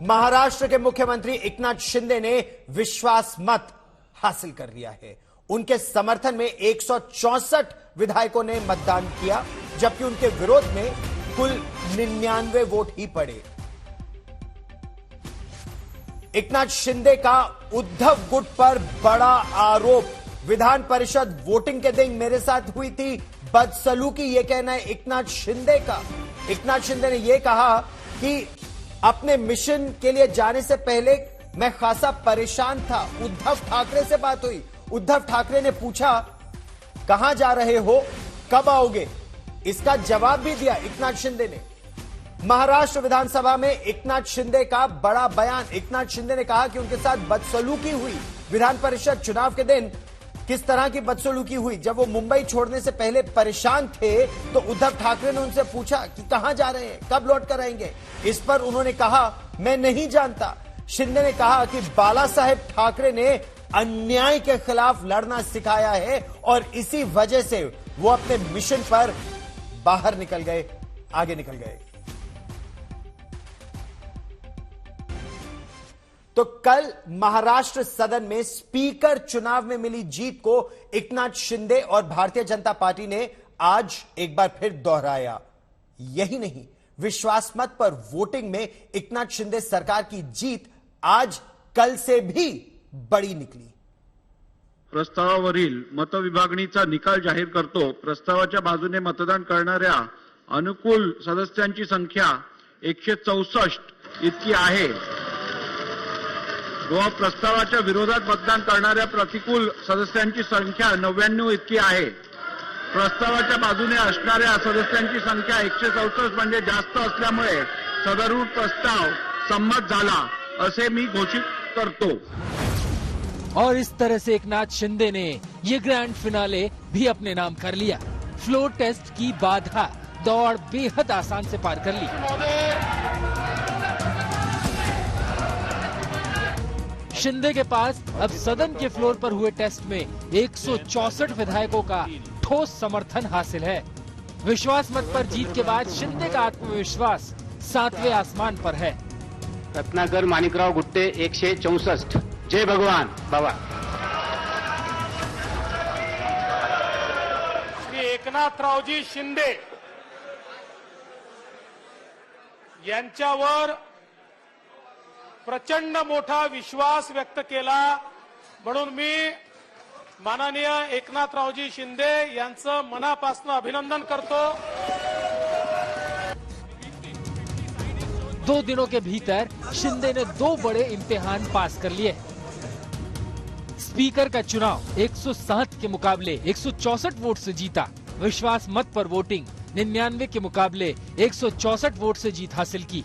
महाराष्ट्र के मुख्यमंत्री एकनाथ शिंदे ने विश्वास मत हासिल कर लिया है। उनके समर्थन में 164 विधायकों ने मतदान किया, जबकि उनके विरोध में कुल 99 वोट ही पड़े। एकनाथ शिंदे का उद्धव गुट पर बड़ा आरोप। विधान परिषद वोटिंग के दिन मेरे साथ हुई थी बदसलूकी, यह कहना है एकनाथ शिंदे का। एकनाथ शिंदे ने यह कहा कि अपने मिशन के लिए जाने से पहले मैं खासा परेशान था। उद्धव ठाकरे से बात हुई, उद्धव ठाकरे ने पूछा कहां जा रहे हो, कब आओगे, इसका जवाब भी दिया एकनाथ शिंदे ने। महाराष्ट्र विधानसभा में एकनाथ शिंदे का बड़ा बयान। एकनाथ शिंदे ने कहा कि उनके साथ बदसलूकी हुई। विधान परिषद चुनाव के दिन किस तरह की बदसलूकी हुई, जब वो मुंबई छोड़ने से पहले परेशान थे तो उद्धव ठाकरे ने उनसे पूछा कि कहां जा रहे हैं, कब लौट कर आएंगे। इस पर उन्होंने कहा मैं नहीं जानता। शिंदे ने कहा कि बाला साहेब ठाकरे ने अन्याय के खिलाफ लड़ना सिखाया है और इसी वजह से वो अपने मिशन पर बाहर निकल गए, आगे निकल गए। तो कल महाराष्ट्र सदन में स्पीकर चुनाव में मिली जीत को एकनाथ शिंदे और भारतीय जनता पार्टी ने आज एक बार फिर दोहराया। यही नहीं, विश्वास मत पर वोटिंग में एकनाथ शिंदे सरकार की जीत आज कल से भी बड़ी निकली। प्रस्तावावरील मतविभागणीचा निकाल जाहीर करतो। प्रस्तावाच्या बाजूने मतदान करणाऱ्या अनुकूल सदस्यांची संख्या 164 इतकी आहे व प्रस्तावाच्या विरोधात मतदान करणाऱ्या प्रतिकूल सदस्यांची संख्या 99 इतकी आहे। प्रस्तावाच्या बाजूने असणाऱ्या सदस्यांची संख्या 164 म्हणजे जास्त असल्यामुळे सदर प्रस्ताव संमत झाला असे मी घोषित करतो। और इस तरह से एकनाथ शिंदे ने ये ग्रैंड फिनाले भी अपने नाम कर लिया। फ्लोर टेस्ट की बाधा दौड़ बेहद आसान से पार कर ली। शिंदे के पास अब सदन के फ्लोर पर हुए टेस्ट में 164 विधायकों का ठोस समर्थन हासिल है। विश्वास मत पर जीत के बाद शिंदे का आत्मविश्वास 7वें आसमान पर है। रत्नाकर माणिकराव गुट्टे 164। जय भगवान बाबा। श्री एकनाथरावजी शिंदे यांच्यावर प्रचंड मोठा विश्वास व्यक्त केला, म्हणून मी माननीय एकनाथरावजी शिंदे यांचं मनापासून अभिनंदन करतो। 2 दिनों के भीतर शिंदे ने 2 बड़े इम्तिहान पास कर लिए। स्पीकर का चुनाव 107 के मुकाबले 164 वोट से जीता। विश्वास मत पर वोटिंग 99 के मुकाबले 164 वोट से जीत हासिल की।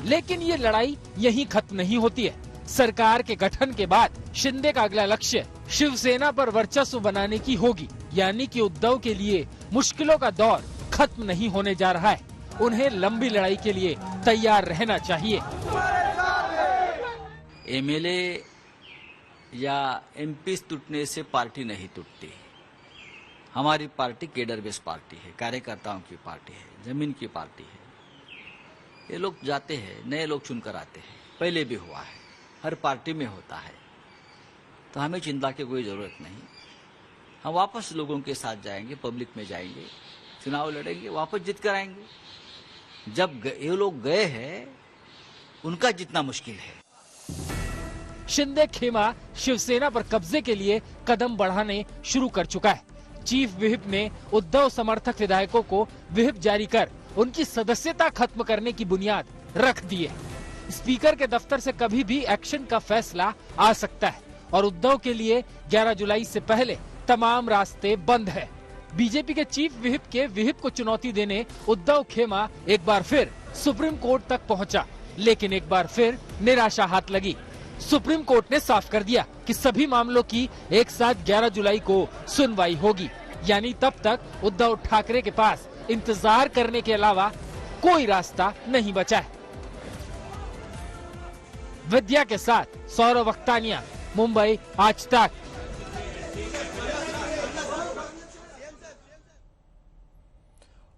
लेकिन ये लड़ाई यहीं खत्म नहीं होती है। सरकार के गठन के बाद शिंदे का अगला लक्ष्य शिवसेना पर वर्चस्व बनाने की होगी, यानी कि उद्धव के लिए मुश्किलों का दौर खत्म नहीं होने जा रहा है। उन्हें लंबी लड़ाई के लिए तैयार रहना चाहिए। एमएलए या एमपी टूटने से पार्टी नहीं टूटती। हमारी पार्टी केडर बेस पार्टी है, कार्यकर्ताओं की पार्टी है, जमीन की पार्टी है। ये लोग जाते हैं, नए लोग चुनकर आते हैं, पहले भी हुआ है, हर पार्टी में होता है। तो हमें चिंता की कोई जरूरत नहीं। हम वापस लोगों के साथ जाएंगे, पब्लिक में जाएंगे, चुनाव लड़ेंगे, वापस जीत कर आएंगे। जब ये लोग गए हैं, उनका जितना मुश्किल है। शिंदे खेमा शिवसेना पर कब्जे के लिए कदम बढ़ाने शुरू कर चुका है। चीफ व्हिप ने उद्धव समर्थक विधायकों को व्हिप जारी कर उनकी सदस्यता खत्म करने की बुनियाद रख दी है। स्पीकर के दफ्तर से कभी भी एक्शन का फैसला आ सकता है और उद्धव के लिए 11 जुलाई से पहले तमाम रास्ते बंद है। बीजेपी के चीफ व्हिप के व्हिप को चुनौती देने उद्धव खेमा एक बार फिर सुप्रीम कोर्ट तक पहुंचा, लेकिन एक बार फिर निराशा हाथ लगी। सुप्रीम कोर्ट ने साफ कर दिया कि सभी मामलों की एक साथ 11 जुलाई को सुनवाई होगी, यानी तब तक उद्धव ठाकरे के पास इंतजार करने के अलावा कोई रास्ता नहीं बचा है। विद्या के साथ सौरव अख्तानिया, मुंबई, आज तक।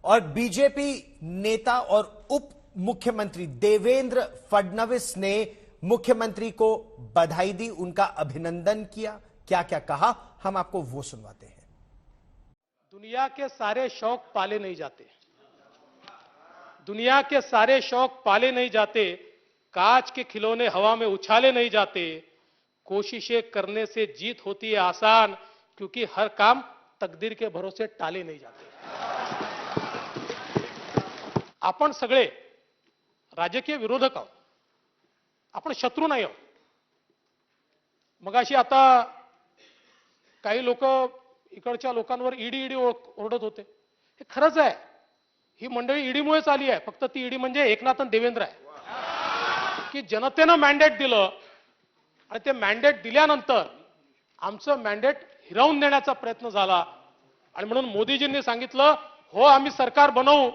और बीजेपी नेता और उप मुख्यमंत्री देवेंद्र फडणवीस ने मुख्यमंत्री को बधाई दी, उनका अभिनंदन किया। क्या क्या कहा, हम आपको वो सुनवाते हैं। दुनिया के सारे शौक पाले नहीं जाते, दुनिया के सारे शौक पाले नहीं जाते, कांच के खिलौने हवा में उछाले नहीं जाते, कोशिशें करने से जीत होती है आसान, क्योंकि हर काम तकदीर के भरोसे टाले नहीं जाते। आपण सगळे राजकीय विरोधक आहोत, आपण शत्रू नाही आहोत। मगाशी आता काही लोक इकडच्या लोकांवर ईडी ओरडत होते, हे खरंच आहे, ही मंडळी ईडीमुळेच आली आहे। फक्त ती ईडी म्हणजे एकनाथ आणि देवेंद्र आहे, की जनतेनं मॅन्डेट दिलं आणि ते मॅन्डेट दिल्यानंतर आमचं मॅन्डेट हिरावून देण्याचा प्रयत्न झाला आणि म्हणून मोदीजींनी सांगितलं, हो आम्ही सरकार बनवू,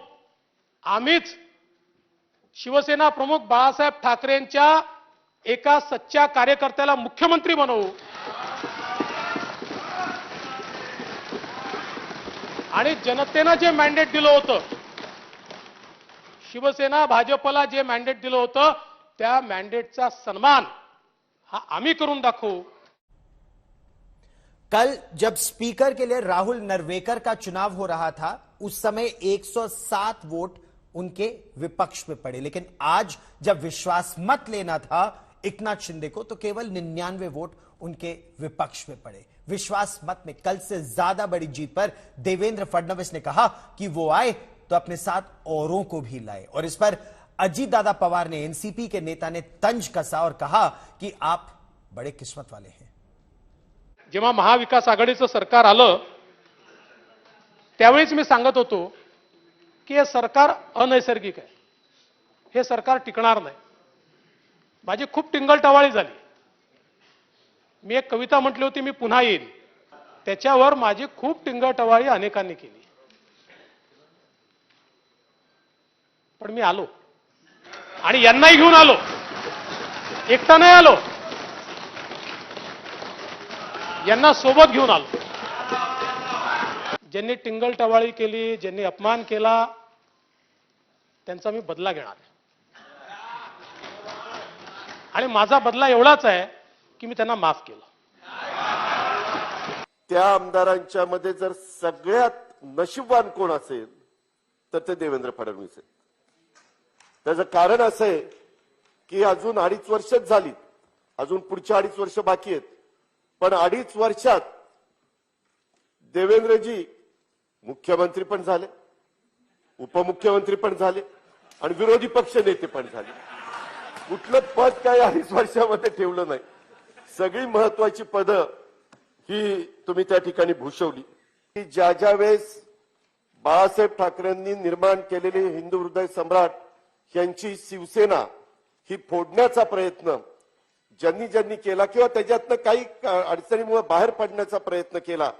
आम्हीच शिवसेना प्रमुख बाळासाहेब ठाकरेंच्या एका सच्च्या कार्यकर्त्याला मुख्यमंत्री बनवू आणि जनतेनं जे मॅन्डेट दिलं होतं, शिवसेना भाजपला जे मॅन्डेट दिलं होतं, त्या मॅन्डेटचा सन्मान हा आम्ही करून दाखवू। कल जब स्पीकर के लिए राहुल नरवेकर का चुनाव हो रहा था, उस समय 107 वोट उनके विपक्ष में पड़े, लेकिन आज जब विश्वास मत लेना था एकनाथ शिंदे को, तो केवल 99 वोट उनके विपक्ष में पड़े। विश्वास मत में कल से ज्यादा बड़ी जीत पर देवेंद्र फडणवीस ने कहा कि वो आए तो अपने साथ औरों को भी लाए, और इस पर अजीत दादा पवार ने, एनसीपी के नेता ने तंज कसा और कहा कि आप बड़े किस्मत वाले हैं। जेव्हा महाविकास आघाडीचं सरकार आलं त्यावेळीच मी सांगत होतो की हे सरकार अनैसर्गिक आहे, हे सरकार टिकणार नाही। माझी खूप टिंगलटवाळी झाली, मी एक कविता म्हटली होती, मी पुन्हा येईन, त्याच्यावर माझी खूप टिंगलटवाळी अनेकांनी केली, पण मी आलो आणि यांनाही घेऊन आलो, एकटा नाही आलो, यांना सोबत घेऊन आलो। ज्यांनी टिंगलटवाळी केली, ज्यांनी अपमान केला, त्यांचा मी बदला घेणार आहे आणि माझा बदला एवढाच आहे की मी त्यांना माफ केलं। त्या आमदारांच्या मध्ये जर सगळ्यात नशीबवान कोण असेल तर ते देवेंद्र फडणवीस आहेत। त्याचं कारण असं आहे की अजून 2.5 वर्षच झाली, अजून पुढची 2.5 वर्ष बाकी आहेत, पण 2.5 वर्षात देवेंद्रजी मुख्यमंत्री पण झाले, उपमुख्यमंत्री पण झाले आणि विरोधी पक्ष नेते पण झाले। कुठलं पद काय 2.5 वर्षामध्ये ठेवलं नाही, सगळी महत्वाची पदं ही तुम्ही त्या ठिकाणी भूषवली। ज्या ज्या वेळेस बाळासाहेब ठाकरेंनी निर्माण केलेले हिंदू हृदय सम्राट यांची शिवसेना ही फोडण्याचा प्रयत्न ज्यांनी ज्यांनी केला किंवा त्याच्यातनं काही अडचणीमुळे बाहेर पडण्याचा प्रयत्न केला,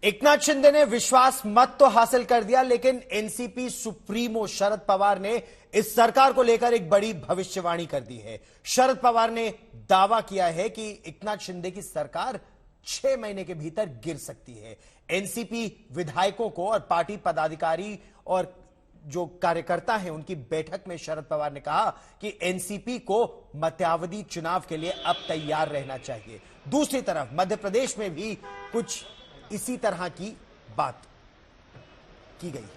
एकनाथ शिंदे ने विश्वास मत तो हासिल कर दिया, लेकिन एनसीपी सुप्रीमो शरद पवार ने इस सरकार को लेकर एक बड़ी भविष्यवाणी कर दी है। शरद पवार ने दावा किया है कि एकनाथ शिंदे की सरकार 6 महीने के भीतर गिर सकती है। एनसीपी विधायकों को और पार्टी पदाधिकारी और जो कार्यकर्ता हैं उनकी बैठक में शरद पवार ने कहा कि एनसीपी को मध्यावधि चुनाव के लिए अब तैयार रहना चाहिए। दूसरी तरफ मध्य प्रदेश में भी कुछ इसी तरह की बात की गई है।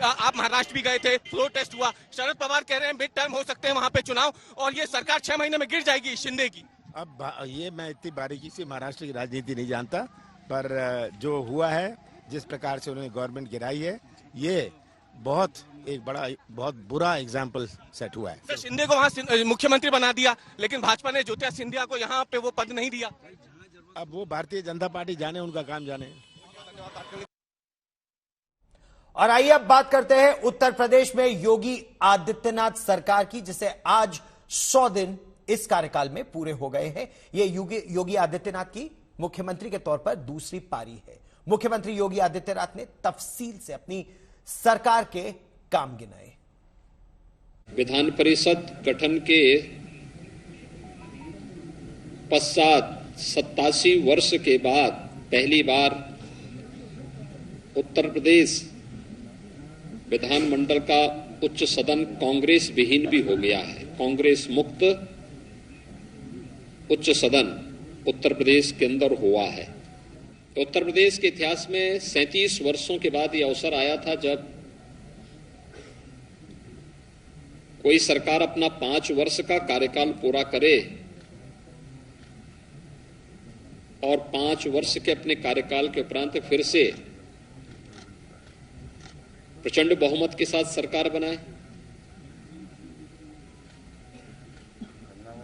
आप महाराष्ट्र भी गए थे, फ्लोर टेस्ट हुआ, शरद पवार कह रहे हैं मिड टर्म हो सकते हैं वहां पे चुनाव और ये सरकार 6 महीने में गिर जाएगी शिंदे की। अब ये मैं इतनी बारीकी से महाराष्ट्र की राजनीति नहीं जानता, पर जो हुआ है, जिस प्रकार से उन्होंने गवर्नमेंट गिराई है, ये बहुत बुरा एग्जाम्पल सेट हुआ है। सर, शिंदे को वहां मुख्यमंत्री बना दिया, लेकिन भाजपा ने ज्योतिरादित्य सिंधिया को यहाँ पे वो पद नहीं दिया। अब वो भारतीय जनता पार्टी जाने, उनका काम जाने। और आइए अब बात करते हैं उत्तर प्रदेश में योगी आदित्यनाथ सरकार की, जिसे आज 100 दिन इस कार्यकाल में पूरे हो गए हैं। यह योगी आदित्यनाथ की मुख्यमंत्री के तौर पर दूसरी पारी है। मुख्यमंत्री योगी आदित्यनाथ ने तफसील से अपनी सरकार के काम गिनाए। विधान परिषद गठन के पश्चात 87 वर्ष के बाद पहली बार उत्तर प्रदेश विधानमंडल का उच्च सदन कांग्रेस विहीन भी हो गया है। कांग्रेस मुक्त उच्च सदन उत्तर प्रदेश के अंदर हुआ है। तो उत्तर प्रदेश के इतिहास में 37 वर्षों के बाद यह अवसर आया था जब कोई सरकार अपना 5 वर्ष का कार्यकाल पूरा करे और 5 वर्ष के अपने कार्यकाल के उपरांत फिर से प्रचंड बहुमत के साथ सरकार बनाए।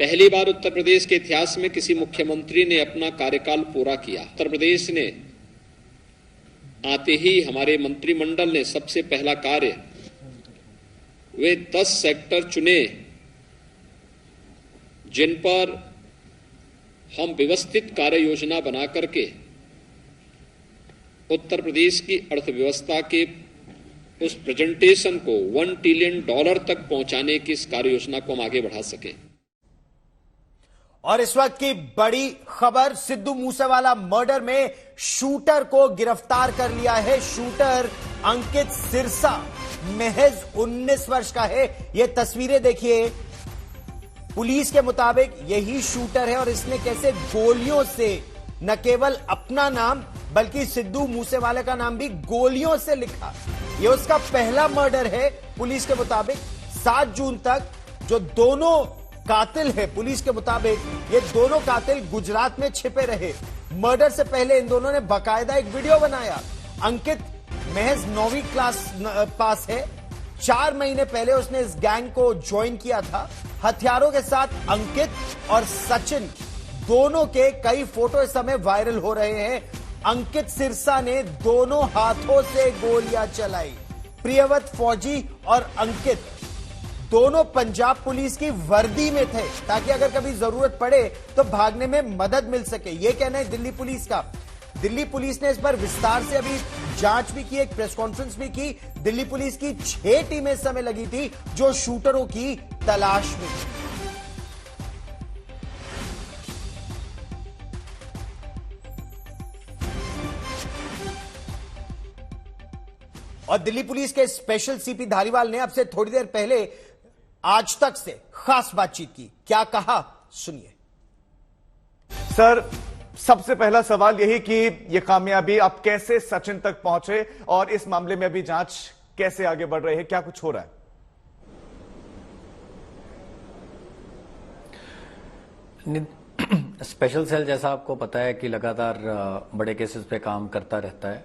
पहली बार उत्तर प्रदेश के इतिहास में किसी मुख्यमंत्री ने अपना कार्यकाल पूरा किया। उत्तर प्रदेश ने आते ही हमारे मंत्रिमंडल ने सबसे पहला कार्य वे 10 सेक्टर चुने जिन पर हम व्यवस्थित कार्य योजना बना करके उत्तर प्रदेश की अर्थव्यवस्था के उस प्रेजेंटेशन को $1 ट्रिलियन तक पहुंचाने की इस कार्य योजना को हम आगे बढ़ा सके। और इस वक्त की बड़ी खबर, सिद्धू मूसेवाला मर्डर में शूटर को गिरफ्तार कर लिया है। शूटर अंकित सिरसा महज 19 वर्ष का है। ये तस्वीरें देखिए, पुलिस के मुताबिक यही शूटर है और इसने कैसे गोलियों से न केवल अपना नाम बल्कि सिद्धू मूसेवाले का नाम भी गोलियों से लिखा। ये उसका पहला मर्डर है। पुलिस के मुताबिक 7 जून तक जो दोनों कातिल है, पुलिस के मुताबिक ये दोनों कातिल गुजरात में छिपे रहे। मर्डर से पहले इन दोनों ने बाकायदा एक वीडियो बनाया। अंकित महज 9वीं क्लास पास है। 4 महीने पहले उसने इस गैंग को ज्वाइन किया था। हथियारों के साथ अंकित और सचिन दोनों के कई फोटो इस समय वायरल हो रहे हैं। अंकित सिरसा ने दोनों हाथों से गोलियां चलाई। प्रियव्रत फौजी और अंकित दोनों पंजाब पुलिस की वर्दी में थे ताकि अगर कभी जरूरत पड़े तो भागने में मदद मिल सके। यह कहना है दिल्ली पुलिस का। दिल्ली पुलिस ने इस पर विस्तार से अभी जांच भी की, एक प्रेस कॉन्फ्रेंस भी की। दिल्ली पुलिस की 6 टीमें इस समय लगी थी जो शूटरों की तलाश में थी। और दिल्ली पुलिस के स्पेशल सीपी धारीवाल ने अब से थोड़ी देर पहले आज तक से खास बातचीत की। क्या कहा, सुनिए। सर, सबसे पहला सवाल यही कि ये कामयाबी आप कैसे सचिन तक पहुंचे और इस मामले में अभी जांच कैसे आगे बढ़ रही है, क्या कुछ हो रहा है? स्पेशल सेल जैसा आपको पता है कि लगातार बड़े केसेस पे काम करता रहता है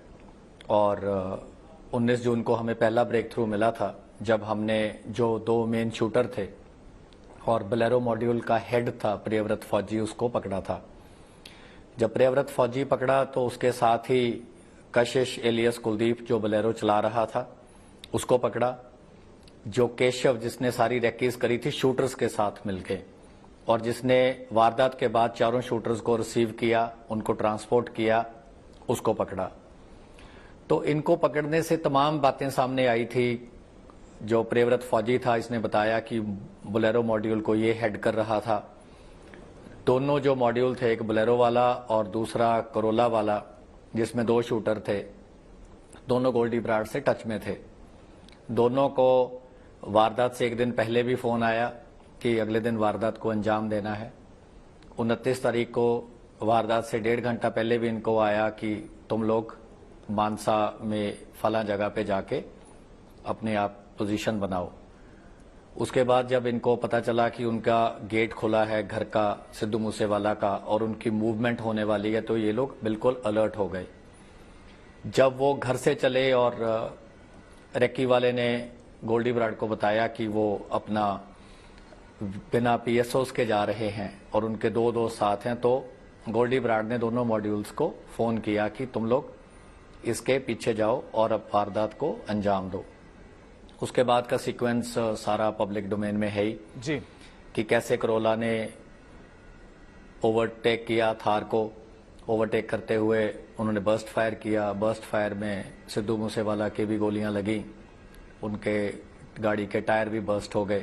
और 19 जून को हमें पहला ब्रेक थ्रू मिला था जब हमने जो 2 मेन शूटर थे और बोलेरो मॉड्यूल का हेड था प्रियव्रत फौजी, उसको पकड़ा था। जब प्रियव्रत फौजी पकड़ा तो उसके साथ ही कशिश एलियस कुलदीप जो बोलेरो चला रहा था उसको पकड़ा। जो केशव जिसने सारी रैकीज करी थी शूटर्स के साथ मिलके और जिसने वारदात के बाद 4 शूटर्स को रिसीव किया, उनको ट्रांसपोर्ट किया, उसको पकड़ा। तो इनको पकड़ने से तमाम बातें सामने आई थी। जो प्रियव्रत फौजी था इसने बताया कि बोलेरो मॉड्यूल को ये हेड कर रहा था। दोनों जो मॉड्यूल थे, एक बोलेरो वाला और दूसरा करोला वाला, जिसमें 2 शूटर थे, दोनों गोल्डी ब्राड से टच में थे। दोनों को वारदात से एक दिन पहले भी फोन आया कि अगले दिन वारदात को अंजाम देना है। 29 तारीख को वारदात से 1.5 घंटा पहले भी इनको आया कि तुम लोग मानसा में फला जगह पे जाके अपने आप पोजीशन बनाओ। उसके बाद जब इनको पता चला कि उनका गेट खुला है घर का, सिद्धू मूसेवाला का, और उनकी मूवमेंट होने वाली है, तो ये लोग बिल्कुल अलर्ट हो गए। जब वो घर से चले और रेक्की वाले ने गोल्डी ब्राड को बताया कि वो अपना बिना पीएसओस के जा रहे हैं और उनके 2 दोस्त साथ हैं, तो गोल्डी ब्राड ने दोनों मॉड्यूल्स को फोन किया कि तुम लोग इसके पीछे जाओ और अब वारदात को अंजाम दो। उसके बाद का सीक्वेंस सारा पब्लिक डोमेन में है ही जी, कि कैसे करोला ने ओवरटेक किया, थार को ओवरटेक करते हुए उन्होंने बर्स्ट फायर किया। बर्स्ट फायर में सिद्धू मूसेवाला की भी गोलियां लगी, उनके गाड़ी के टायर भी बर्स्ट हो गए,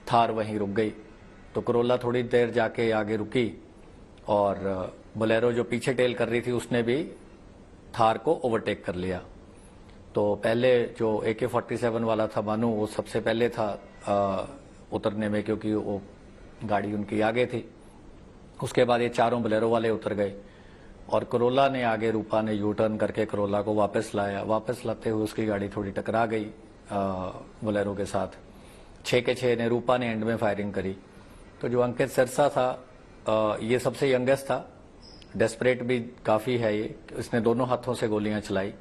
थार वहीं रुक गई। तो करोला थोड़ी देर जाके आगे रुकी और बोलेरो जो पीछे टेल कर रही थी उसने भी थार को ओवरटेक कर लिया। तो पहले जो AK-47 वाला था बानू, वो सबसे पहले था उतरने में, क्योंकि वो गाड़ी उनकी आगे थी। उसके बाद ये चारों बोलेरो वाले उतर गए और करोला ने आगे, रूपा ने यू टर्न करके करोला को वापस लाया। वापस लाते हुए उसकी गाड़ी थोड़ी टकरा गई बोलेरो के साथ। 6 के 6 ने रूपा ने एंड में फायरिंग करी। तो जो अंकित सिरसा था, ये सबसे यंगेस्ट था, डेस्परेट भी काफी है ये। इसने दोनों हाथों से गोलियां चलाई,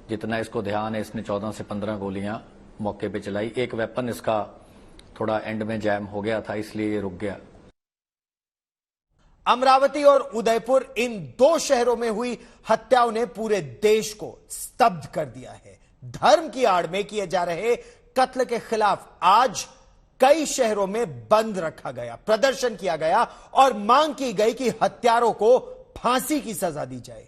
जितना इसको ध्यान है इसने 14 से 15 गोलियां मौके पे चलाई। एक वेपन इसका थोड़ा एंड में जैम हो गया था, इसलिए ये रुक गया। अमरावती और उदयपुर, इन दो शहरों में हुई हत्याओं ने पूरे देश को स्तब्ध कर दिया है। धर्म की आड़ में किए जा रहे कत्ल के खिलाफ आज कई शहरों में बंद रखा गया, प्रदर्शन किया गया और मांग की गई कि हत्यारों को फांसी की सजा दी जाए।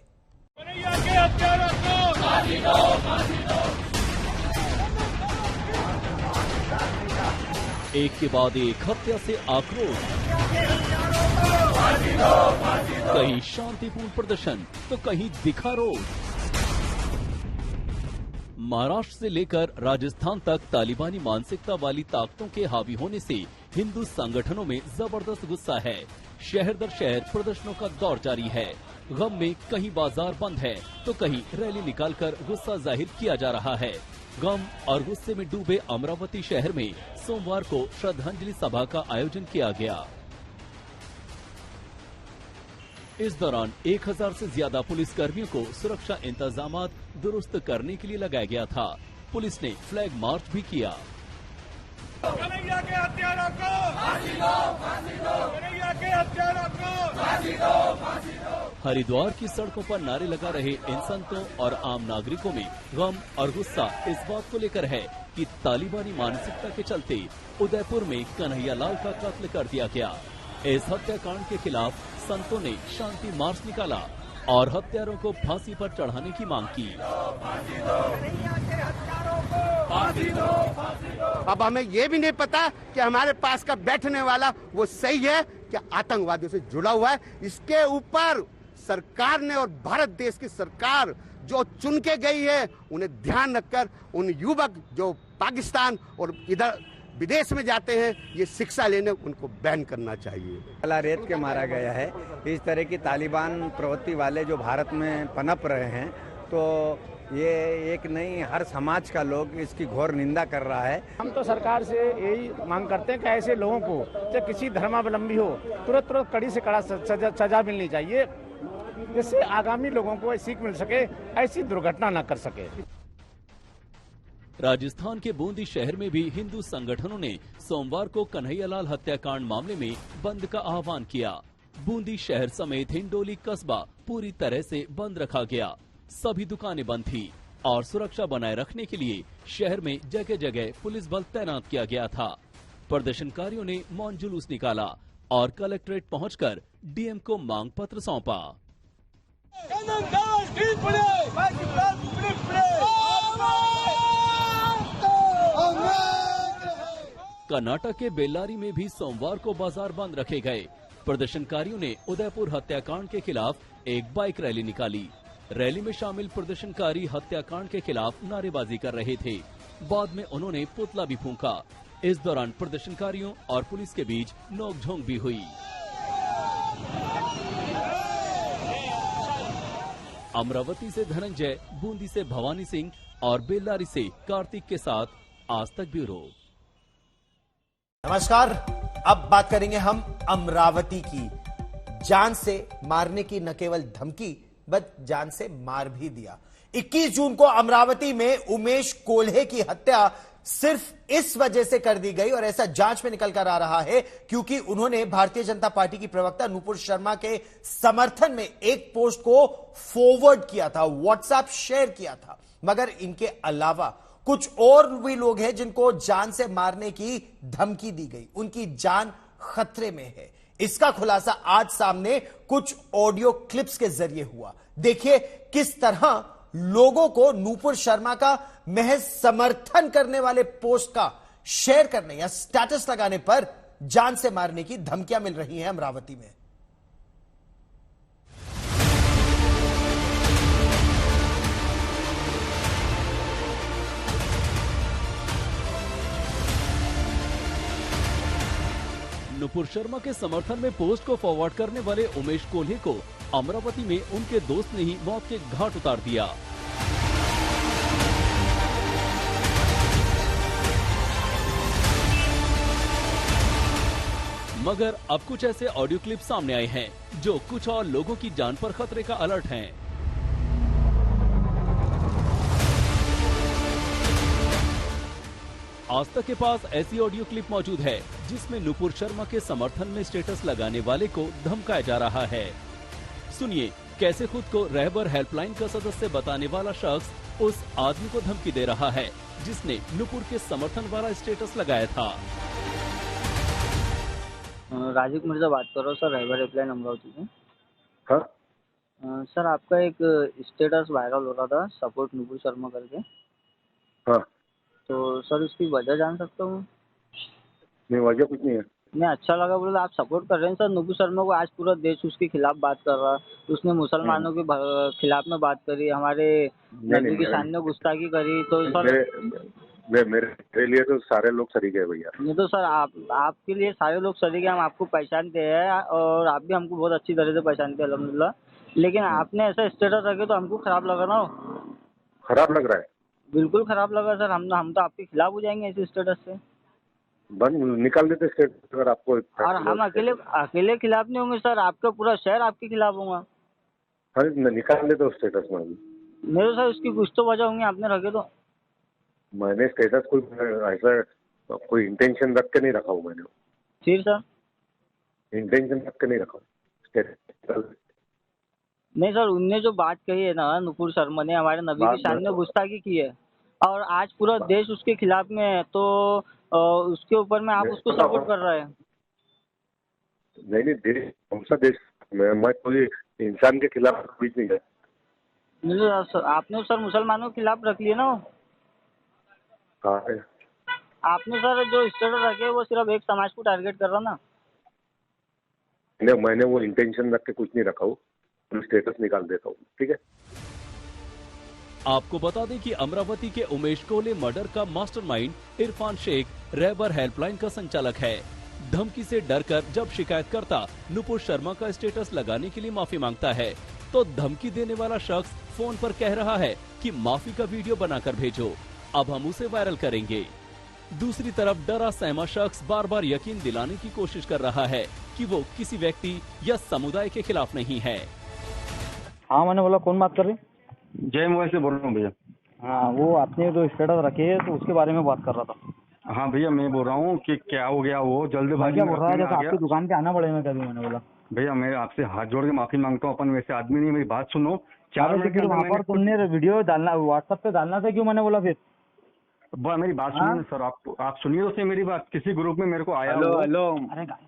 एक के बाद एक हत्या से आक्रोश, कहीं शांतिपूर्ण प्रदर्शन तो कहीं दिखा रोष। महाराष्ट्र से लेकर राजस्थान तक तालिबानी मानसिकता वाली ताकतों के हावी होने से हिंदू संगठनों में जबरदस्त गुस्सा है। शहर दर शहर प्रदर्शनों का दौर जारी है। गम में कहीं बाजार बंद है तो कहीं रैली निकालकर गुस्सा जाहिर किया जा रहा है। गम और गुस्से में डूबे अमरावती शहर में सोमवार को श्रद्धांजलि सभा का आयोजन किया गया। इस दौरान 1000 से ज्यादा पुलिस कर्मियों को सुरक्षा इंतजामात दुरुस्त करने के लिए लगाया गया था। पुलिस ने फ्लैग मार्च भी किया। कन्हैया के हत्यारों को फांसी दो, फांसी दो। कन्हैया के हत्यारों को फांसी दो, फांसी दो। हरिद्वार की सड़कों पर नारे लगा रहे इन संतों और आम नागरिकों में गम और गुस्सा इस बात को लेकर है कि तालिबानी मानसिकता के चलते उदयपुर में कन्हैया लाल का कत्ल कर दिया गया। इस हत्याकांड के खिलाफ संतों ने शांति मार्च निकाला और हत्यारों को फांसी पर चढ़ाने की मांग की। अब हमें ये भी नहीं पता कि हमारे पास का बैठने वाला वो सही है कि आतंकवादियों से जुड़ा हुआ है। इसके ऊपर सरकार ने और भारत देश की सरकार जो चुन के गई है, उन्हें ध्यान रखकर उन युवक जो पाकिस्तान और इधर विदेश में जाते हैं, ये शिक्षा लेने उनको बैन करना चाहिए। गला रेत के मारा गया है। इस तरह की तालिबान प्रवृत्ति वाले जो भारत में पनप रहे हैं, तो ये एक नहीं, हर समाज का लोग इसकी घोर निंदा कर रहा है। हम तो सरकार से यही मांग करते हैं कि ऐसे लोगों को, चाहे किसी धर्मावलंबी हो, तुरंत कड़ी से कड़ा सजा मिलनी चाहिए, जिससे आगामी लोगों को सीख मिल सके, ऐसी दुर्घटना न कर सके। राजस्थान के बूंदी शहर में भी हिंदू संगठनों ने सोमवार को कन्हैयालाल हत्याकांड मामले में बंद का आह्वान किया। बूंदी शहर समेत हिंडोली कस्बा पूरी तरह से बंद रखा गया। सभी दुकानें बंद थी और सुरक्षा बनाए रखने के लिए शहर में जगह जगह पुलिस बल तैनात किया गया था। प्रदर्शनकारियों ने मौन जुलूस निकाला और कलेक्ट्रेट पहुंचकर डीएम को मांग पत्र सौंपा। कर्नाटक के बेल्लारी में भी सोमवार को बाजार बंद रखे गए। प्रदर्शनकारियों ने उदयपुर हत्याकांड के खिलाफ एक बाइक रैली निकाली। रैली में शामिल प्रदर्शनकारी हत्याकांड के खिलाफ नारेबाजी कर रहे थे। बाद में उन्होंने पुतला भी फूंका। इस दौरान प्रदर्शनकारियों और पुलिस के बीच नोकझोंक भी हुई। अमरावती से धनंजय, बूंदी से भवानी सिंह और बेल्लारी से कार्तिक के साथ आज तक ब्यूरो। नमस्कार, अब बात करेंगे हम अमरावती की। जान से मारने की न केवल धमकी, बल्कि जान से मार भी दिया। 21 जून को अमरावती में उमेश कोल्हे की हत्या सिर्फ इस वजह से कर दी गई और ऐसा जांच में निकल कर आ रहा है क्योंकि उन्होंने भारतीय जनता पार्टी की प्रवक्ता नुपुर शर्मा के समर्थन में एक पोस्ट को फॉरवर्ड किया था, व्हाट्सएप शेयर किया था। मगर इनके अलावा कुछ और भी लोग हैं जिनको जान से मारने की धमकी दी गई, उनकी जान खतरे में है। इसका खुलासा आज सामने कुछ ऑडियो क्लिप्स के जरिए हुआ। देखिए किस तरह लोगों को नुपुर शर्मा का महज समर्थन करने वाले पोस्ट का शेयर करने या स्टेटस लगाने पर जान से मारने की धमकियां मिल रही हैं अमरावती में। नुपुर शर्मा के समर्थन में पोस्ट को फॉरवर्ड करने वाले उमेश कोल्हे को अमरावती में उनके दोस्त ने ही मौत के घाट उतार दिया। मगर अब कुछ ऐसे ऑडियो क्लिप सामने आए हैं जो कुछ और लोगों की जान पर खतरे का अलर्ट हैं। आज तक के पास ऐसी ऑडियो क्लिप मौजूद है जिसमें नुपुर शर्मा के समर्थन में स्टेटस लगाने वाले को धमकाया जा रहा है। सुनिए कैसे खुद को रहबर हेल्पलाइन का सदस्य बताने वाला शख्स उस आदमी को धमकी दे रहा है जिसने नुपुर के समर्थन वाला स्टेटस लगाया था। राजीव मिर्जा बात कर रहा हूँ सर, रहबर हेल्पलाइन अमरावती से। हाँ सर आपका एक स्टेटस वायरल हो रहा था, सपोर्ट नुपुर शर्मा करके। हाँ तो सर उसकी वजह जान सकता हूँ? नहीं, वजह कुछ नहीं है। नहीं, अच्छा लगा बोला आप सपोर्ट कर रहे हैं सर नुपुर शर्मा को। आज पूरा देश उसके खिलाफ बात कर रहा है। उसने मुसलमानों के खिलाफ में बात करी, हमारे नबी की शान में गुस्ताखी करी। तो सर मेरे लिए तो सारे लोग सरीके हैं भैया। नहीं तो सर आपके लिए सारे लोग सरीके, हम आपको पहचानते हैं और आप भी हमको बहुत अच्छी तरह से पहचानते हैं अल्हम्दुलिल्लाह। लेकिन आपने ऐसा स्टेटस रखे तो हमको खराब लगा ना। खराब लग रहा है? बिल्कुल खराब लगा सर। हम तो आपके खिलाफ हो जाएंगे ऐसे स्टेटस से। बंद निकाल देते स्टेटस अगर आपको। और हम अकेले खिलाफ नहीं होंगे सर, आपका पूरा शहर आपके खिलाफ होगा। अरे निकाल देते स्टेटस में। नहीं तो सर उसकी कुछ तो वजह होंगी आपने रखे तो। मैंने स्टेटस कोई ऐसा कोई इंटेंशन रख के नहीं रखा हूँ मैंने। फिर सर इंटेंशन रख के नहीं रखा स्टेटस। नहीं सर, उनने जो बात कही है ना नुपुर शर्मा ने, हमारे नबी की शान में गुस्ताखी की है और आज पूरा देश उसके खिलाफ में है, तो उसके ऊपर में आप उसको सपोर्ट कर रहे हैं। नहीं देश कौन सा देश, मैं कोई इंसान के खिलाफ कुछ नहीं है। नहीं सर, आपने सर मुसलमानों के खिलाफ रख लिए ना। हाँ आपने सर जो स्टेटस रखे वो सिर्फ एक समाज को टारगेट कर रहा ना। मैंने वो इंटेंशन रख के कुछ नहीं रखा हूँ, स्टेटस निकाल देता हूँ, ठीक है। आपको बता दें कि अमरावती के उमेश कोल्हे मर्डर का मास्टरमाइंड इरफान शेख रहबर हेल्पलाइन का संचालक है। धमकी से डरकर जब शिकायतकर्ता नुपुर शर्मा का स्टेटस लगाने के लिए माफी मांगता है तो धमकी देने वाला शख्स फोन पर कह रहा है कि माफी का वीडियो बनाकर भेजो, अब हम उसे वायरल करेंगे। दूसरी तरफ डरा सहमा शख्स बार बार यकीन दिलाने की कोशिश कर रहा है कि वो किसी व्यक्ति या समुदाय के खिलाफ नहीं है। हाँ मैंने बोला, कौन बात कर रहे? जय मोबाइल से बोल रहा हूँ भैया। हाँ वो आपने जो स्टेटस रखे है तो उसके बारे में बात कर रहा था। हाँ भैया मैं बोल रहा हूँ कि क्या हो गया, वो जल्दबाजी में बोल रहा है जैसे आपकी दुकान पे आना पड़ेगा कभी। मैंने बोला भैया मैं आपसे हाथ जोड़ के माफी मांगता हूँ, अपन वैसे आदमी नहीं, मेरी बात सुनो। 4 मिनट के वहाँ पर तुमने वीडियो डालना व्हाट्सएप पे डालना था क्यों? मैंने बोला फिर मेरी बात सुनिए सर, आप सुनिए तो सही मेरी बात। किसी ग्रुप में मेरे को आया।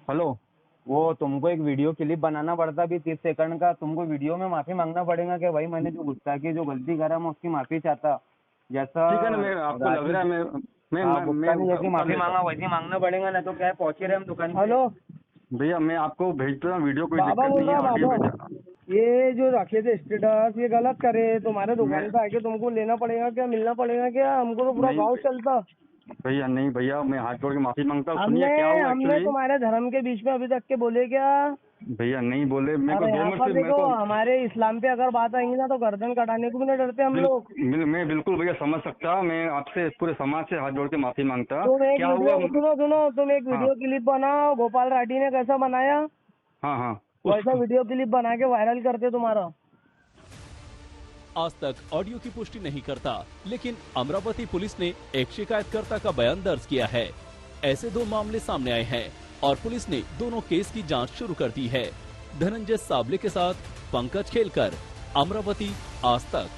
हेलो वो तुमको एक वीडियो क्लिप बनाना पड़ता भी 30 सेकंड का, तुमको वीडियो में माफी मांगना पड़ेगा कि भाई मैंने जो गुस्सा की जो गलती करा मैं उसकी माफी चाहता। जैसा ठीक है ना, मैं आपको लग रहा है मैं जैसी माफी मांगा वैसी मांगना पड़ेगा ना। तो क्या पहुंचे रहे हम दुकान। हेलो भैया मैं आपको भेजता हूँ वीडियो, कोई दिक्कत नहीं है। ये जो रखे थे स्टेटस ये गलत करे, तुम्हारे दुकान पे आके तुमको लेना पड़ेगा क्या, मिलना पड़ेगा क्या? हमको तो पूरा गाँव चलता। भैया नहीं भैया, मैं हाथ जोड़ के माफी मांगता हूँ। सुनिए क्या हुआ हमने तुम्हारे धर्म के बीच में अभी तक के बोले क्या? भैया नहीं बोले। देखो हमारे इस्लाम पे अगर बात आएंगी ना तो गर्दन कटाने को भी नहीं डरते हम लोग। मैं बिल्कुल भैया समझ सकता, मैं आपसे पूरे समाज से हाथ जोड़ के माफी मांगता। क्या हुआ? सुनो तुम एक वीडियो क्लिप बनाओ, गोपाल राठी ने कैसा बनाया हाँ वैसा वीडियो क्लिप बना के वायरल करते तुम्हारा। आज तक ऑडियो की पुष्टि नहीं करता, लेकिन अमरावती पुलिस ने एक शिकायतकर्ता का बयान दर्ज किया है। ऐसे 2 मामले सामने आए हैं और पुलिस ने दोनों केस की जांच शुरू कर दी है। धनंजय साबले के साथ पंकज खेलकर, अमरावती, आज तक।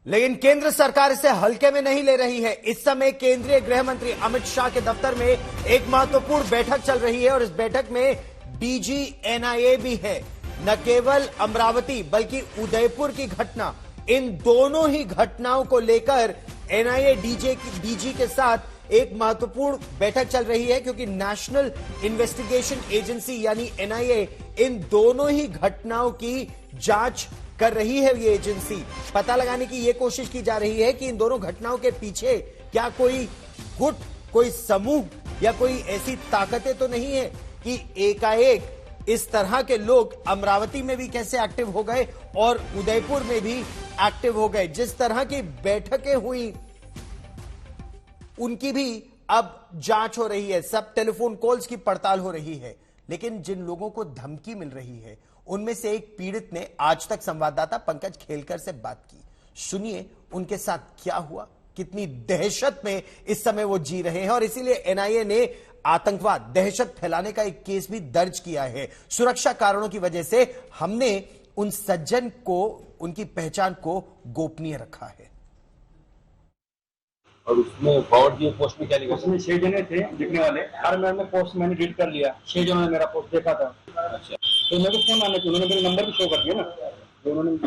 लेकिन केंद्र सरकार इसे हल्के में नहीं ले रही है। इस समय केंद्रीय गृह मंत्री अमित शाह के दफ्तर में एक महत्वपूर्ण बैठक चल रही है और इस बैठक में डीजी एनआईए भी है। न केवल अमरावती बल्कि उदयपुर की घटना, इन दोनों ही घटनाओं को लेकर एनआईए डीजी के साथ एक महत्वपूर्ण बैठक चल रही है, क्योंकि नेशनल इन्वेस्टिगेशन एजेंसी यानी एनआईए इन दोनों ही घटनाओं की जांच कर रही है। ये एजेंसी पता लगाने की ये कोशिश की जा रही है कि इन दोनों घटनाओं के पीछे क्या कोई गुट कोई समूह या कोई ऐसी ताकतें तो नहीं है कि एकाएक इस तरह के लोग अमरावती में भी कैसे एक्टिव हो गए और उदयपुर में भी एक्टिव हो गए। जिस तरह की बैठकें हुई उनकी भी अब जांच हो रही है, सब टेलीफोन कॉल्स की पड़ताल हो रही है। लेकिन जिन लोगों को धमकी मिल रही है उनमें से एक पीड़ित ने आज तक संवाददाता पंकज खेलकर से बात की। सुनिए उनके साथ क्या हुआ, कितनी दहशत में इस समय वो जी रहे हैं और इसीलिए एनआईए ने आतंकवाद, दहशत फैलाने का एक केस भी दर्ज किया है। सुरक्षा कारणों की वजह से हमने उन सज्जन को, उनकी पहचान को गोपनीय रखा है। और उसमें फॉरवर्ड की पोस्ट में क्या लिखा? उसमें 6 जने थे दिखने वाले। हर मैंने पोस्ट मैंने डिलीट कर लिया। 6 जनों ने मेरा पोस्ट देखा था। अच्छा, तो मेरे को फोन आने के उन्होंने मेरे नंबर भी शो कर दिया ना, तो उन्होंने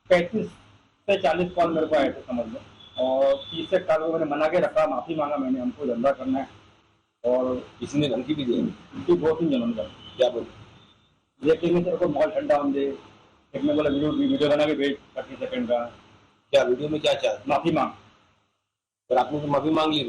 35 से 40 कॉल मेरे को आए थे समझ लो, और 30 से 40 को मैंने मना के रखा, माफी मांगा मैंने, हमको धंधा करना है। और किसी ने धमकी भी दी, 2-3 जनों ने। क्या बोले? ये कहने तेरे को माहौल ठंडा होने दे, एक ने बोला वीडियो बना के भेज 30 सेकंड का। क्या वीडियो में क्या चाह? माफी मांग। पर आपने तो माफी मांग ली।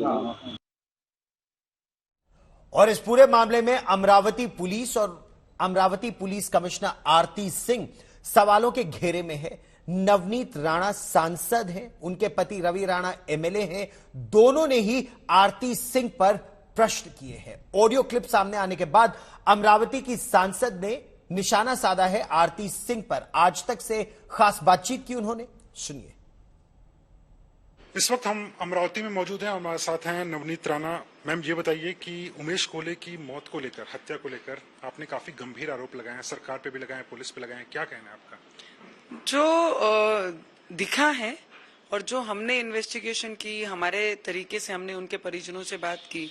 और इस पूरे मामले में अमरावती पुलिस और अमरावती पुलिस कमिश्नर आरती सिंह सवालों के घेरे में है। नवनीत राणा सांसद हैं, उनके पति रवि राणा एमएलए हैं। दोनों ने ही आरती सिंह पर प्रश्न किए हैं। ऑडियो क्लिप सामने आने के बाद अमरावती की सांसद ने निशाना साधा है आरती सिंह पर। आज तक से खास बातचीत की उन्होंने, सुनिए। इस वक्त हम अमरावती में मौजूद हैं, हमारे साथ हैं नवनीत राणा। मैम ये बताइए कि उमेश कोले की मौत को लेकर, हत्या को लेकर आपने काफी गंभीर आरोप लगाए हैं, सरकार पे भी लगाए हैं, पुलिस पे लगाए हैं, क्या कहना है आपका? जो दिखा है और जो हमने इन्वेस्टिगेशन की, हमारे तरीके से हमने उनके परिजनों से बात की,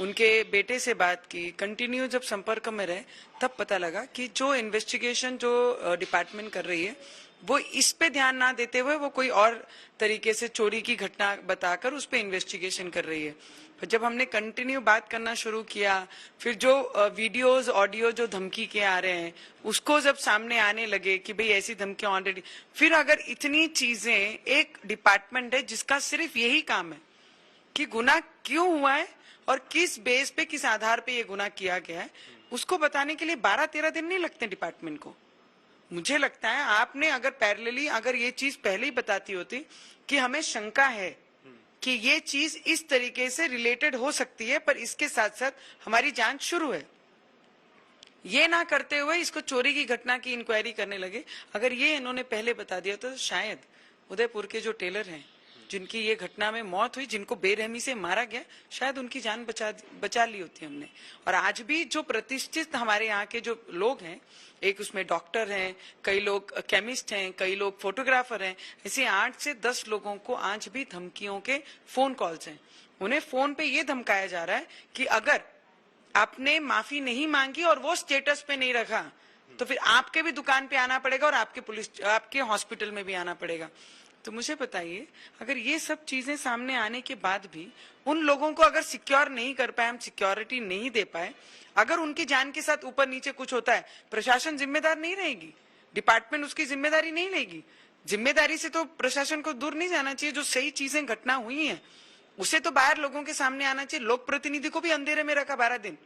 उनके बेटे से बात की, कंटिन्यू जब संपर्क में रहे तब पता लगा कि जो इन्वेस्टिगेशन जो डिपार्टमेंट कर रही है वो इस पे ध्यान ना देते हुए वो कोई और तरीके से चोरी की घटना बताकर उस पे इन्वेस्टिगेशन कर रही है। फिर जब हमने कंटिन्यू बात करना शुरू किया, फिर जो वीडियोस ऑडियो जो धमकी के आ रहे हैं उसको जब सामने आने लगे कि भाई ऐसी धमकियां ऑलरेडी, फिर अगर इतनी चीजें, एक डिपार्टमेंट है जिसका सिर्फ यही काम है कि गुनाह क्यों हुआ है और किस बेस पे, किस आधार पे ये गुनाह किया गया है, उसको बताने के लिए 12-13 दिन नहीं लगते डिपार्टमेंट को। मुझे लगता है आपने अगर पैरेलली अगर ये चीज पहले ही बताती होती कि हमें शंका है कि ये चीज इस तरीके से रिलेटेड हो सकती है, पर इसके साथ साथ हमारी जांच शुरू है, ये ना करते हुए इसको चोरी की घटना की इंक्वायरी करने लगे। अगर ये इन्होंने पहले बता दिया तो शायद उदयपुर के जो टेलर हैं जिनकी ये घटना में मौत हुई, जिनको बेरहमी से मारा गया, शायद उनकी जान बचा ली होती हमने। और आज भी जो प्रतिष्ठित हमारे यहाँ के जो लोग हैं, एक उसमें डॉक्टर हैं, कई लोग केमिस्ट हैं, कई लोग फोटोग्राफर हैं, ऐसे 8 से 10 लोगों को आज भी धमकियों के फोन कॉल्स हैं। उन्हें फोन पे ये धमकाया जा रहा है कि अगर आपने माफी नहीं मांगी और वो स्टेटस पे नहीं रखा तो फिर आपके भी दुकान पे आना पड़ेगा और आपके हॉस्पिटल में भी आना पड़ेगा। तो मुझे बताइए, अगर ये सब चीजें सामने आने के बाद भी उन लोगों को अगर सिक्योर नहीं कर पाए, हम सिक्योरिटी नहीं दे पाए, अगर उनकी जान के साथ ऊपर नीचे कुछ होता है, प्रशासन जिम्मेदार नहीं रहेगी, डिपार्टमेंट उसकी जिम्मेदारी नहीं लेगी। जिम्मेदारी से तो प्रशासन को दूर नहीं जाना चाहिए। जो सही चीजें घटना हुई हैं उसे तो बाहर लोगों के सामने आना चाहिए। लोक प्रतिनिधि को भी अंधेरे में रखा 12 दिन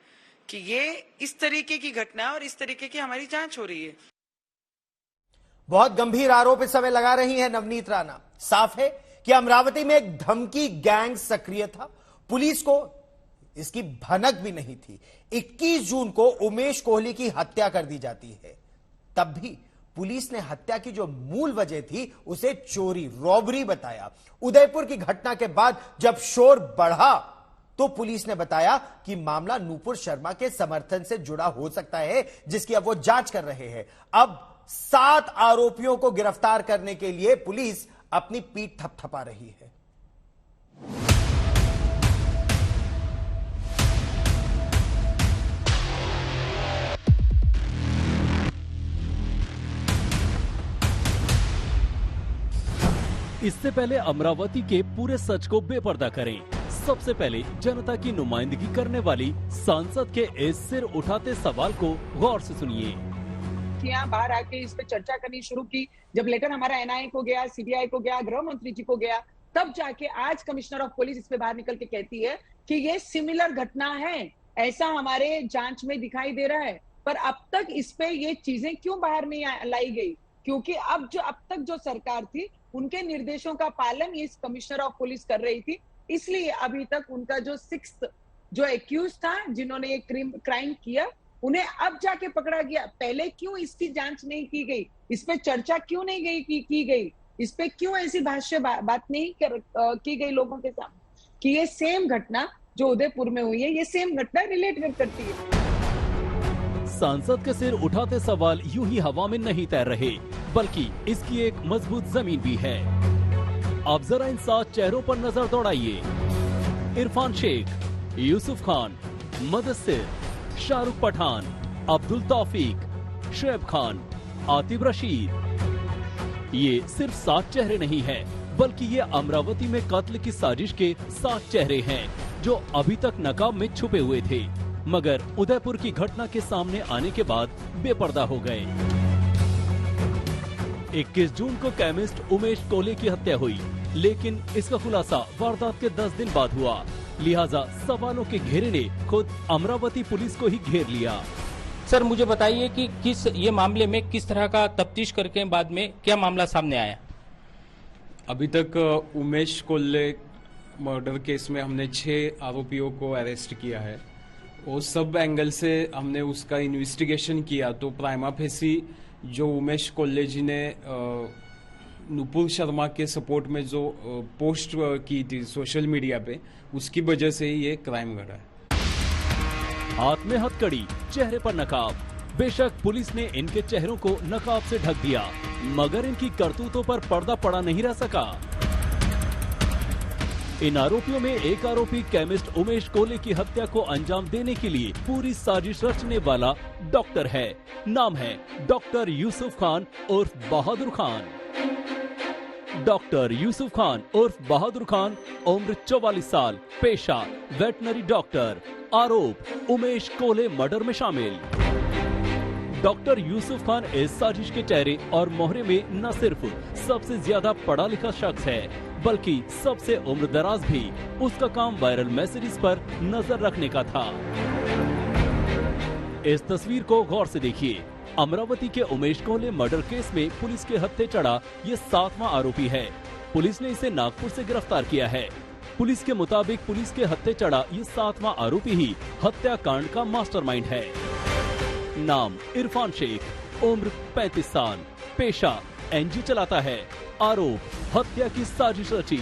कि ये इस तरीके की घटना और इस तरीके की हमारी जांच हो रही है। बहुत गंभीर आरोप इस समय लगा रही है नवनीत राणा। साफ है कि अमरावती में एक धमकी गैंग सक्रिय था, पुलिस को इसकी भनक भी नहीं थी। 21 जून को उमेश कोहली की हत्या कर दी जाती है, तब भी पुलिस ने हत्या की जो मूल वजह थी उसे चोरी, रॉबरी बताया। उदयपुर की घटना के बाद जब शोर बढ़ा तो पुलिस ने बताया कि मामला नूपुर शर्मा के समर्थन से जुड़ा हो सकता है, जिसकी अब वो जांच कर रहे हैं। अब 7 आरोपियों को गिरफ्तार करने के लिए पुलिस अपनी पीठ थपथपा रही है। इससे पहले अमरावती के पूरे सच को बेपर्दा करें। सबसे पहले जनता की नुमाइंदगी करने वाली सांसद के इस सिर उठाते सवाल को गौर से सुनिए। यहाँ बाहर आके इस पे चर्चा करनी शुरू की, जब लेकर हमारा एनआईए को गया, सीबीआई को गया, गृह मंत्री जी को गया, तब जाके आज कमिश्नर ऑफ पुलिस इस पे बाहर निकल के कहती है कि ये सिमिलर घटना है, ऐसा हमारे जांच में दिखाई दे रहा है। पर अब तक इस पे ये चीजें क्यों बाहर नहीं लाई गई? क्योंकि अब तक जो सरकार थी उनके निर्देशों का पालन इस कमिश्नर ऑफ पुलिस कर रही थी, इसलिए अभी तक उनका जो 6th जो एक्यूज था जिन्होंने ये क्राइम किया उन्हें अब जाके पकड़ा गया। पहले क्यों इसकी जांच नहीं की गई? इस पे चर्चा क्यों नहीं की गई? इस पे क्यों ऐसी बात नहीं की गई लोगों के सामने कि ये सेम घटना जो उदयपुर में हुई है, ये सेम घटना रिलेट करती है। सांसद के सिर उठाते सवाल यूं ही हवा में नहीं तैर रहे, बल्कि इसकी एक मजबूत जमीन भी है। आप जरा इन 7 चेहरों पर नजर दौड़ाइए। इरफान शेख, यूसुफ खान, मुदस्सिर, शाहरुख पठान, अब्दुल तौफीक, शुएब खान, आतिफ रशीद। ये सिर्फ 7 चेहरे नहीं हैं, बल्कि ये अमरावती में कत्ल की साजिश के 7 चेहरे हैं जो अभी तक नकाब में छुपे हुए थे, मगर उदयपुर की घटना के सामने आने के बाद बेपर्दा हो गए। 21 जून को केमिस्ट उमेश कोले की हत्या हुई, लेकिन इसका खुलासा वारदात के 10 दिन बाद हुआ। लिहाजा सवालों के घेरे ने खुद अमरावती पुलिस को ही घेर लिया। सर मुझे बताइए कि ये मामले में किस तरह का तफ्तीश करके बाद में क्या मामला सामने आया? अभी तक उमेश कोल्ले मर्डर केस में हमने 6 आरोपियों को अरेस्ट किया है। वो सब एंगल से हमने उसका इन्वेस्टिगेशन किया, तो प्राइमा फेसी जो उमेश कोल्ले जी ने नुपुर शर्मा के सपोर्ट में जो पोस्ट की थी सोशल मीडिया पे, उसकी वजह से ही ये क्राइम घटा है। हाथ में हथकड़ी, चेहरे पर नकाब। बेशक पुलिस ने इनके चेहरों को नकाब से ढक दिया, मगर इनकी करतूतों पर पर्दा पड़ा नहीं रह सका। इन आरोपियों में एक आरोपी केमिस्ट उमेश कोले की हत्या को अंजाम देने के लिए पूरी साजिश रचने वाला डॉक्टर है। नाम है डॉक्टर यूसुफ खान उर्फ बहादुर खान। डॉक्टर यूसुफ खान उर्फ बहादुर खान, उम्र 44 साल, पेशा वेटनरी डॉक्टर। आरोप उमेश कोले मर्डर में शामिल। डॉक्टर यूसुफ खान इस साजिश के चेहरे और मोहरे में न सिर्फ सबसे ज्यादा पढ़ा लिखा शख्स है, बल्कि सबसे उम्रदराज भी। उसका काम वायरल मैसेजेस पर नजर रखने का था। इस तस्वीर को गौर से देखिए। अमरावती के उमेश कोले मर्डर केस में पुलिस के हत्थे चढ़ा ये 7वां आरोपी है। पुलिस ने इसे नागपुर से गिरफ्तार किया है। पुलिस के मुताबिक पुलिस के हत्थे चढ़ा ये 7वां आरोपी ही हत्याकांड का मास्टरमाइंड है। नाम इरफान शेख, उम्र 35 साल, पेशा एनजी चलाता है। आरोप हत्या की साजिश रची।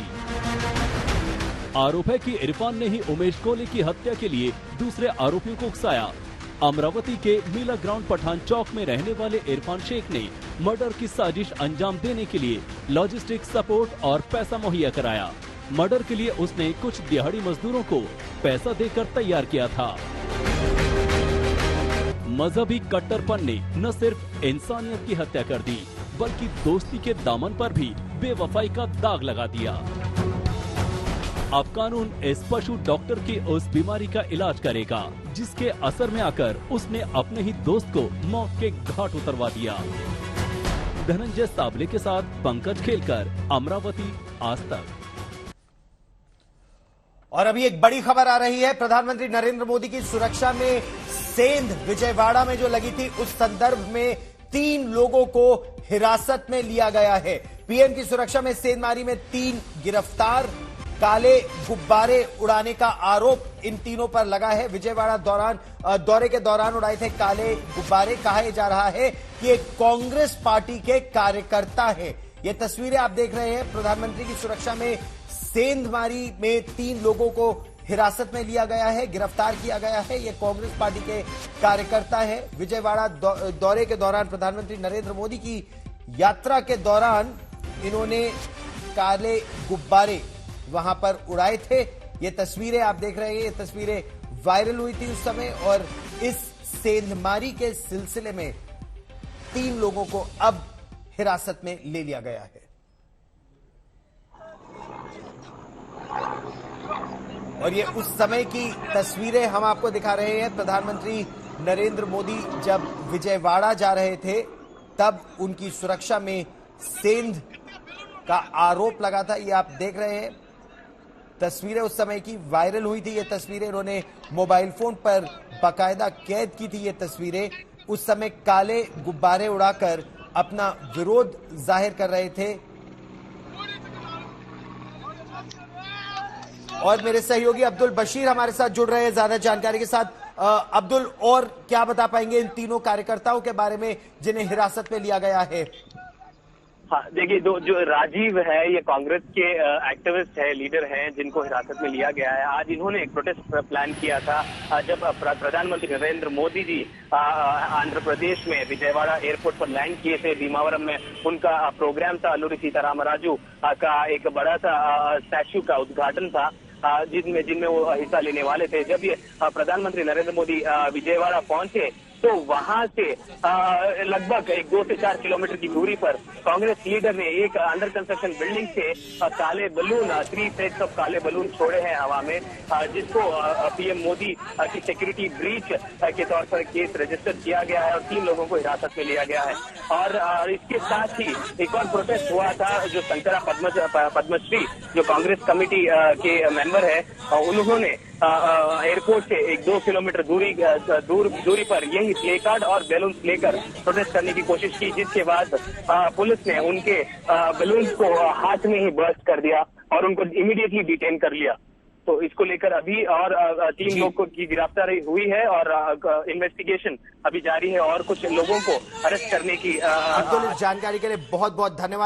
आरोप है कि इरफान ने ही उमेश कोले की हत्या के लिए दूसरे आरोपियों को उकसाया। अमरावती के मीला ग्राउंड पठान चौक में रहने वाले इरफान शेख ने मर्डर की साजिश अंजाम देने के लिए लॉजिस्टिक सपोर्ट और पैसा मुहैया कराया। मर्डर के लिए उसने कुछ दिहाड़ी मजदूरों को पैसा देकर तैयार किया था। मजहबी कट्टरपन ने न सिर्फ इंसानियत की हत्या कर दी, बल्कि दोस्ती के दामन पर भी बेवफाई का दाग लगा दिया। अब कानून इस पशु डॉक्टर की उस बीमारी का इलाज करेगा जिसके असर में आकर उसने अपने ही दोस्त को मौत के घाट उतरवा दिया। धनंजय साबले के साथ पंकज खेलकर, अमरावती, आज तक। और अभी एक बड़ी खबर आ रही है। प्रधानमंत्री नरेंद्र मोदी की सुरक्षा में सेंध विजयवाड़ा में जो लगी थी, उस संदर्भ में 3 लोगों को हिरासत में लिया गया है। पीएम की सुरक्षा में सेंधमारी में 3 गिरफ्तार। काले गुब्बारे उड़ाने का आरोप इन तीनों पर लगा है। विजयवाड़ा दौरे के दौरान उड़ाए थे काले गुब्बारे। कहा जा रहा है कि एक कांग्रेस पार्टी के कार्यकर्ता है। ये तस्वीरें आप देख रहे हैं। प्रधानमंत्री की सुरक्षा में सेंधमारी में 3 लोगों को हिरासत में लिया गया है, गिरफ्तार किया गया है। ये कांग्रेस पार्टी के कार्यकर्ता है। विजयवाड़ा दौरे के दौरान प्रधानमंत्री नरेंद्र मोदी की यात्रा के दौरान इन्होंने काले गुब्बारे वहां पर उड़ाए थे। ये तस्वीरें आप देख रहे हैं। ये तस्वीरें वायरल हुई थी उस समय। और इस सेंधमारी के सिलसिले में 3 लोगों को अब हिरासत में ले लिया गया है। और ये उस समय की तस्वीरें हम आपको दिखा रहे हैं। प्रधानमंत्री नरेंद्र मोदी जब विजयवाड़ा जा रहे थे, तब उनकी सुरक्षा में सेंध का आरोप लगा था। ये आप देख रहे हैं तस्वीरें उस समय की वायरल हुई थी। ये तस्वीरें इन्होंने मोबाइल फोन पर बाकायदा कैद की थी। ये तस्वीरें उस समय काले गुब्बारे उड़ाकर अपना विरोध जाहिर कर रहे थे। और मेरे सहयोगी अब्दुल बशीर हमारे साथ जुड़ रहे हैं ज्यादा जानकारी के साथ। अब्दुल, और क्या बता पाएंगे इन तीनों कार्यकर्ताओं के बारे में जिन्हें हिरासत में लिया गया है? हाँ, देखिए, जो राजीव है ये कांग्रेस के एक्टिविस्ट है, लीडर हैं, जिनको हिरासत में लिया गया है। आज इन्होंने एक प्रोटेस्ट प्लान किया था जब प्रधानमंत्री नरेंद्र मोदी जी आंध्र प्रदेश में विजयवाड़ा एयरपोर्ट पर लैंड किए थे। भीमावरम में उनका प्रोग्राम था। अल्लूरी सीतारामराजू का एक बड़ा सा स्टैच्यू का उद्घाटन था जिनमें वो हिस्सा लेने वाले थे। जब ये प्रधानमंत्री नरेंद्र मोदी विजयवाड़ा पहुंचे तो वहां से लगभग 2 से 4 किलोमीटर की दूरी पर कांग्रेस लीडर ने एक अंडर कंस्ट्रक्शन बिल्डिंग से काले बलून 3 सेट्स ऑफ काले बलून छोड़े हैं हवा में, जिसको पीएम मोदी की सिक्योरिटी ब्रीच के तौर पर केस रजिस्टर किया गया है और 3 लोगों को हिरासत में लिया गया है। और इसके साथ ही एक और प्रोटेस्ट हुआ था। जो शंकरा पद्मश्री जो कांग्रेस कमेटी के मेंबर है, उन्होंने एयरपोर्ट से 2 किलोमीटर दूरी पर यही प्ले कार्ड और बैलून्स लेकर प्रोटेस्ट करने की कोशिश की, जिसके बाद पुलिस ने उनके बैलून्स को हाथ में ही बर्स्ट कर दिया और उनको इमीडिएटली डिटेन कर लिया। तो इसको लेकर अभी और 3 लोगों की गिरफ्तारी हुई है और इन्वेस्टिगेशन अभी जारी है और कुछ लोगों को अरेस्ट करने की अब्दुल, इस जानकारी के लिए बहुत बहुत धन्यवाद।